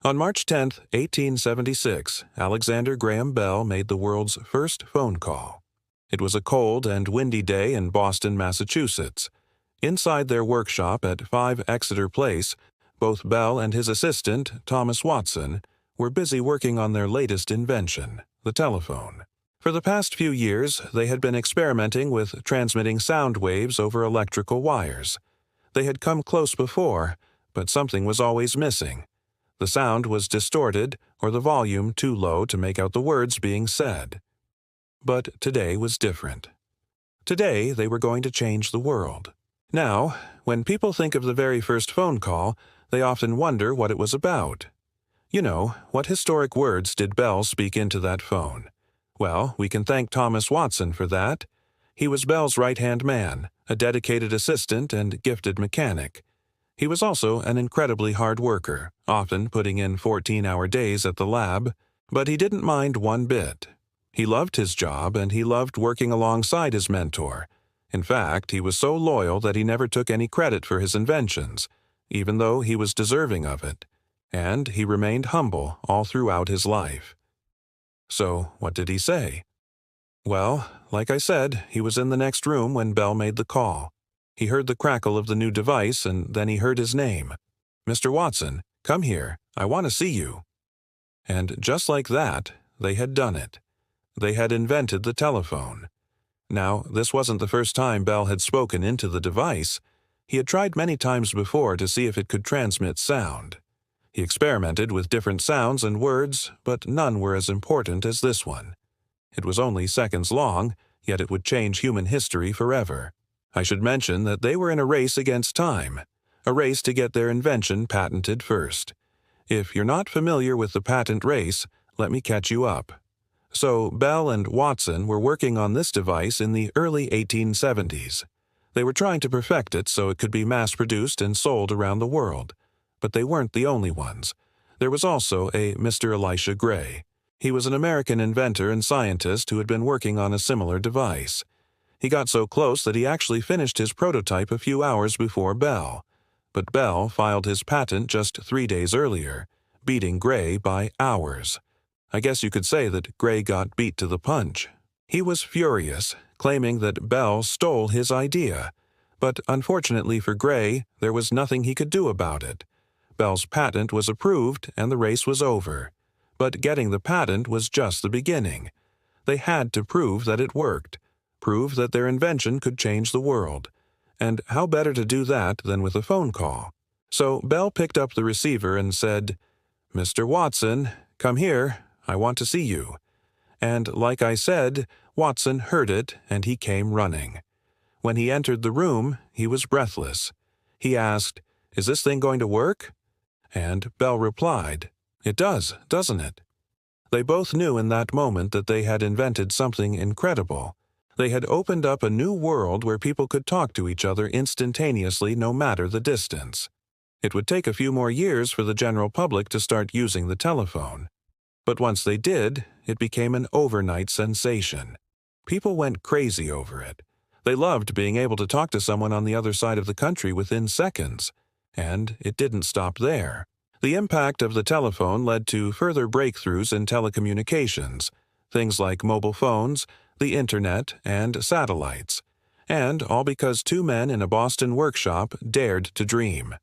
On March 10, 1876, Alexander Graham Bell made the world's first phone call. It was a cold and windy day in Boston, Massachusetts. Inside their workshop at 5 Exeter Place, both Bell and his assistant, Thomas Watson, were busy working on their latest invention, the telephone. For the past few years, they had been experimenting with transmitting sound waves over electrical wires. They had come close before, but something was always missing. The sound was distorted or the volume too low to make out the words being said. But today was different. Today, they were going to change the world. Now, when people think of the very first phone call, they often wonder what it was about. You know, what historic words did Bell speak into that phone? Well, we can thank Thomas Watson for that. He was Bell's right-hand man, a dedicated assistant and gifted mechanic. He was also an incredibly hard worker, often putting in 14-hour days at the lab, but he didn't mind one bit. He loved his job and he loved working alongside his mentor. In fact, he was so loyal that he never took any credit for his inventions, even though he was deserving of it. And he remained humble all throughout his life. So, what did he say? Well, like I said, he was in the next room when Bell made the call. He heard the crackle of the new device, and then he heard his name. "Mr. Watson, come here. I want to see you." And just like that, they had done it. They had invented the telephone. Now, this wasn't the first time Bell had spoken into the device. He had tried many times before to see if it could transmit sound. He experimented with different sounds and words, but none were as important as this one. It was only seconds long, yet it would change human history forever. I should mention that they were in a race against time, a race to get their invention patented first. If you're not familiar with the patent race, let me catch you up. So Bell and Watson were working on this device in the early 1870s. They were trying to perfect it so it could be mass-produced and sold around the world. But they weren't the only ones. There was also a Mr. Elisha Gray. He was an American inventor and scientist who had been working on a similar device. He got so close that he actually finished his prototype a few hours before Bell. But Bell filed his patent just 3 days earlier, beating Gray by hours. I guess you could say that Gray got beat to the punch. He was furious, claiming that Bell stole his idea. But unfortunately for Gray, there was nothing he could do about it. Bell's patent was approved and the race was over. But getting the patent was just the beginning. They had to prove that it worked. Prove that their invention could change the world. And how better to do that than with a phone call? So Bell picked up the receiver and said, "Mr. Watson, come here. I want to see you." And like I said, Watson heard it and he came running. When he entered the room, he was breathless. He asked, "Is this thing going to work?" And Bell replied, "It does, doesn't it?" They both knew in that moment that they had invented something incredible. They had opened up a new world where people could talk to each other instantaneously no matter the distance. It would take a few more years for the general public to start using the telephone. But once they did, it became an overnight sensation. People went crazy over it. They loved being able to talk to someone on the other side of the country within seconds. And it didn't stop there. The impact of the telephone led to further breakthroughs in telecommunications, things like mobile phones, the internet, and satellites. And all because 2 men in a Boston workshop dared to dream.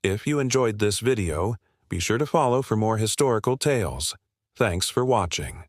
If you enjoyed this video, be sure to follow for more historical tales. Thanks for watching.